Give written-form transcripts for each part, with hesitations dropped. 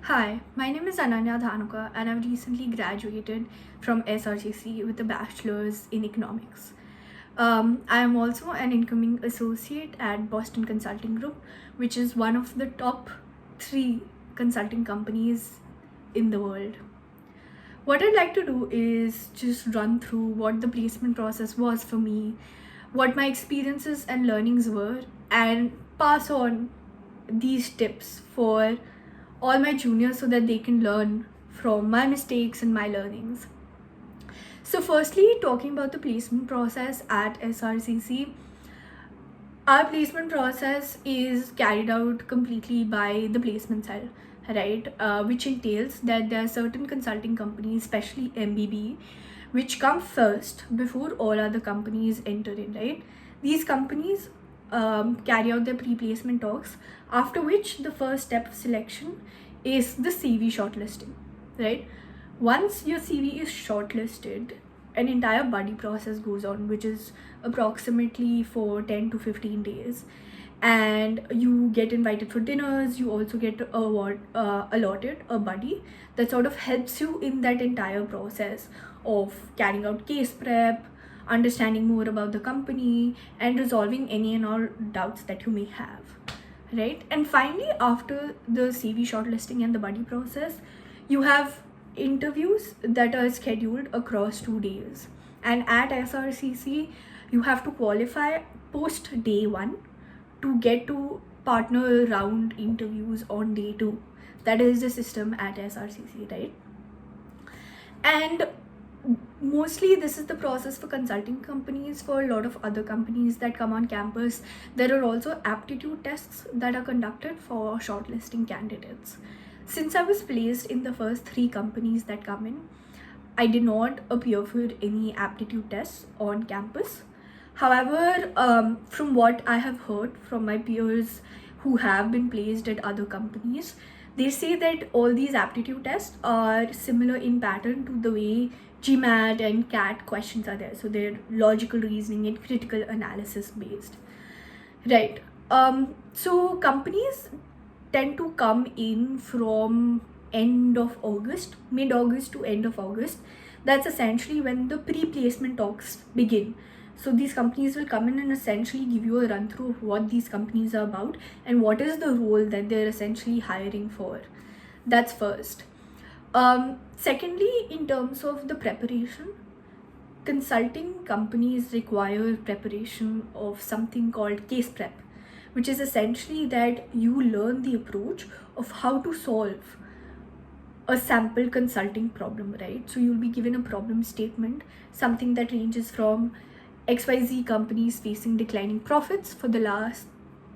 Hi, my name is Ananya Dhanuka and I've recently graduated from SRCC with a bachelor's in economics. I am also an incoming associate at Boston Consulting Group, which is one of the top three consulting companies in the world. What I'd like to do is just run through what the placement process was for me, what my experiences and learnings were, and pass on these tips for all my juniors so that they can learn from my mistakes and my learnings. So, firstly, talking about the placement process at SRCC, our placement process is carried out completely by the placement cell, right? Which entails that there are certain consulting companies, especially MBB, which come first before all other companies enter in, right? These companies carry out their pre-placement talks, after which the first step of selection is the CV shortlisting, right? Once your CV is shortlisted, an entire buddy process goes on, which is approximately for 10 to 15 days. And you get invited for dinners, you also get allotted a buddy that sort of helps you in that entire process of carrying out case prep, understanding more about the company, and resolving any and all doubts that you may have, right? And finally, after the CV shortlisting and the buddy process, you have interviews that are scheduled across 2 days. And at SRCC, you have to qualify post day one to get to partner round interviews on day two. That is the system at SRCC, right? And mostly this is the process for consulting companies. For a lot of other companies that come on campus, there are also aptitude tests that are conducted for shortlisting candidates. Since I was placed in the first three companies that come in, I did not appear for any aptitude tests on campus. However, from what I have heard from my peers who have been placed at other companies, they say that all these aptitude tests are similar in pattern to the way GMAT and CAT questions are there. So they're logical reasoning and critical analysis based. Right. So companies tend to come in from end of August, mid-August to end of August. That's essentially when the pre-placement talks begin. So these companies will come in and essentially give you a run through of what these companies are about and what is the role that they're essentially hiring for. That's first. Secondly, in terms of the preparation, consulting companies require preparation of something called case prep, which is essentially that you learn the approach of how to solve a sample consulting problem, right? So you'll be given a problem statement, something that ranges from XYZ companies facing declining profits for the last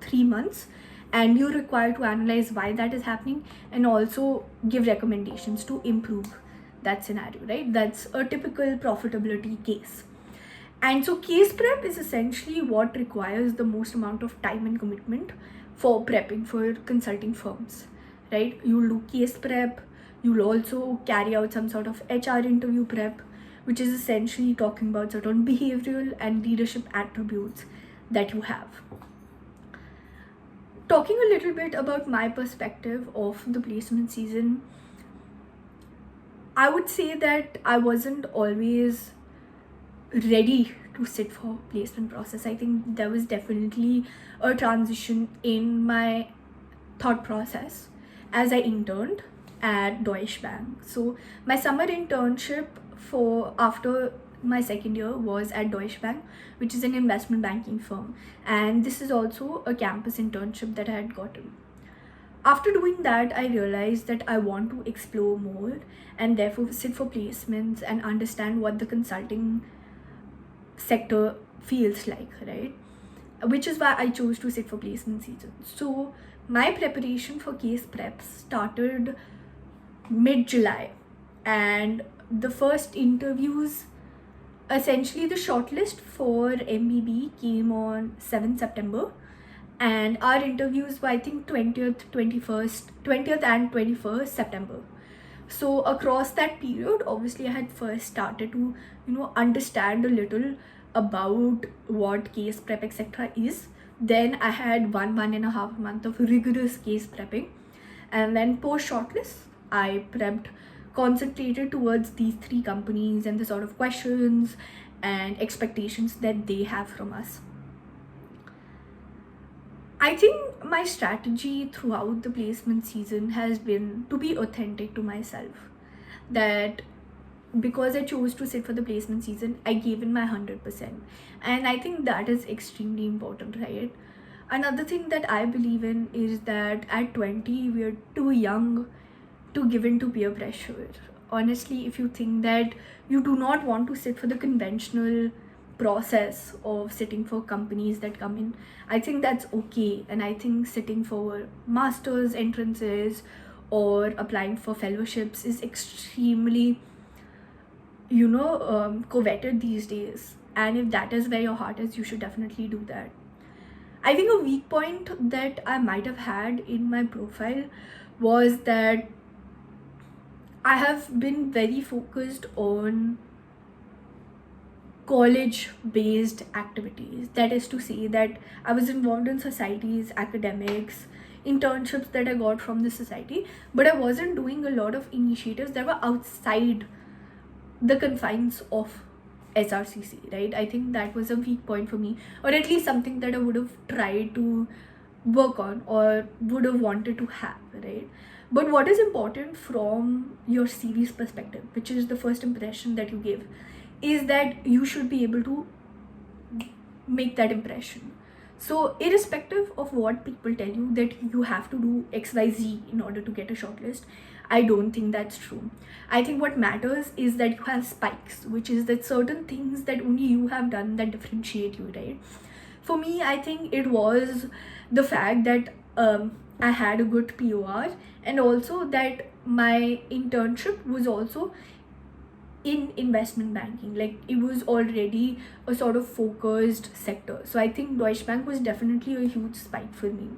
3 months, and you're required to analyze why that is happening and also give recommendations to improve that scenario, right? That's a typical profitability case. And so case prep is essentially what requires the most amount of time and commitment for prepping for consulting firms, right? You'll do case prep, you'll also carry out some sort of HR interview prep, which is essentially talking about certain behavioral and leadership attributes that you have. Talking a little bit about my perspective of the placement season, I would say that I wasn't always ready to sit for placement process. I think there was definitely a transition in my thought process as I interned at Deutsche Bank. So my summer internship for after my second year was at Deutsche Bank, which is an investment banking firm, and this is also a campus internship that I had gotten. After doing that, I realized that I want to explore more and therefore sit for placements and understand what the consulting sector feels like, right? Which is why I chose to sit for placement season. So my preparation for case prep started mid-July, and the first interviews, essentially the shortlist for MBB came on 7th September, and our interviews were I think 20th and 21st September. So across that period, obviously I had first started to understand a little about what case prep etc is. Then I had one and a half month of rigorous case prepping. And then post shortlist, I prepped, concentrated towards these three companies and the sort of questions and expectations that they have from us. I think my strategy throughout the placement season has been to be authentic to myself. That because I chose to sit for the placement season, I gave in my 100%. And I think that is extremely important, right? Another thing that I believe in is that at 20, we are too young to give in to peer pressure. Honestly, if you think that you do not want to sit for the conventional process of sitting for companies that come in, I think that's okay. And I think sitting for masters entrances or applying for fellowships is extremely coveted these days. And if that is where your heart is, you should definitely do that. I think a weak point that I might have had in my profile was that I have been very focused on college based activities. That is to say, that I was involved in societies, academics, internships that I got from the society, but I wasn't doing a lot of initiatives that were outside the confines of SRCC, right? I think that was a weak point for me, or at least something that I would have tried to work on or would have wanted to have, right? But what is important from your CV's perspective, which is the first impression that you give, is that you should be able to make that impression. So irrespective of what people tell you that you have to do XYZ in order to get a shortlist, I don't think that's true. I think what matters is that you have spikes, which is that certain things that only you have done that differentiate you, right? For me, I think it was the fact that I had a good POR, and also that my internship was also in investment banking. Like, it was already a sort of focused sector. So I think Deutsche Bank was definitely a huge spike for me.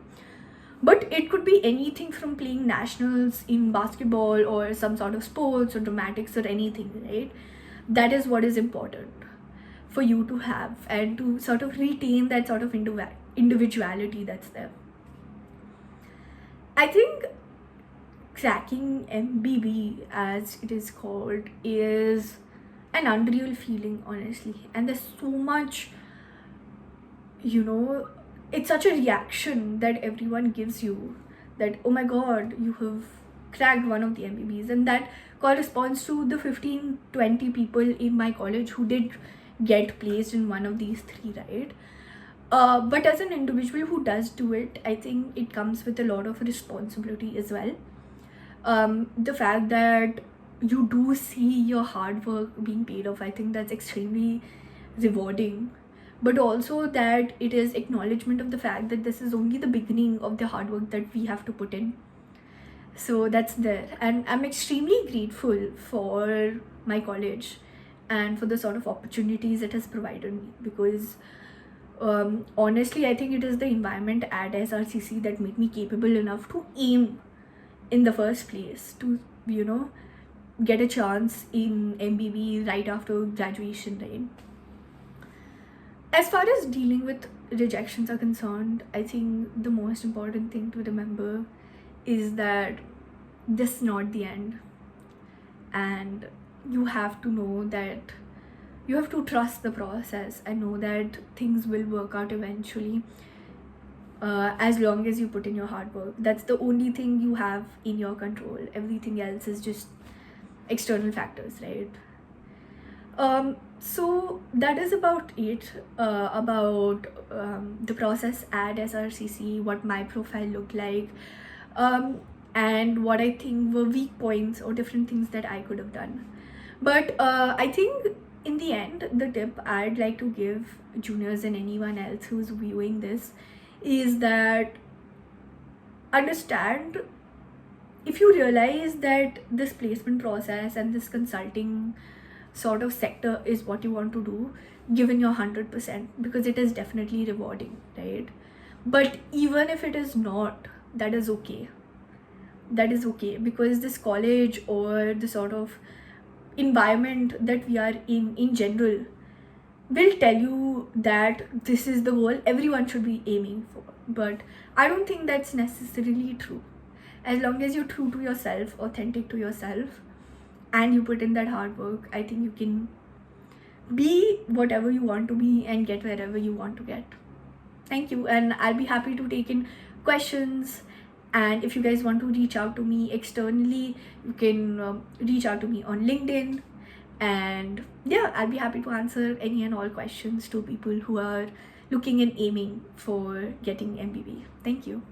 But it could be anything from playing nationals in basketball or some sort of sports or dramatics or anything, right? That is what is important for you to have and to sort of retain that sort of individuality that's there. I think cracking MBB, as it is called, is an unreal feeling, honestly. And there's so much, it's such a reaction that everyone gives you, that, oh my god, you have cracked one of the MBBs. And that corresponds to the 15-20 people in my college who did get placed in one of these three, right? But as an individual who does do it, I think it comes with a lot of responsibility as well. The fact that you do see your hard work being paid off, I think that's extremely rewarding. But also that it is acknowledgement of the fact that this is only the beginning of the hard work that we have to put in. So that's there. And I'm extremely grateful for my college and for the sort of opportunities it has provided me, because honestly, I think it is the environment at SRCC that made me capable enough to aim in the first place to, get a chance in MBB right after graduation, right? As far as dealing with rejections are concerned, I think the most important thing to remember is that this is not the end. And you have to know that you have to trust the process and know that things will work out eventually, as long as you put in your hard work. That's the only thing you have in your control. Everything else is just external factors, right? So that is about it, about the process at SRCC, what my profile looked like, and what I think were weak points or different things that I could have done. But I think in the end, the tip I'd like to give juniors and anyone else who's viewing this is that understand, if you realize that this placement process and this consulting sort of sector is what you want to do, give in your 100%, because it is definitely rewarding, right? But even if it is not, that is okay. That is okay, because this college or the sort of environment that we are in general will tell you that this is the goal everyone should be aiming for. But I don't think that's necessarily true. As long as you're true to yourself, authentic to yourself, and you put in that hard work, I think you can be whatever you want to be and get wherever you want to get. Thank you, and I'll be happy to take in questions. And if you guys want to reach out to me externally, you can reach out to me on LinkedIn. And yeah, I'll be happy to answer any and all questions to people who are looking and aiming for getting MBB. Thank you.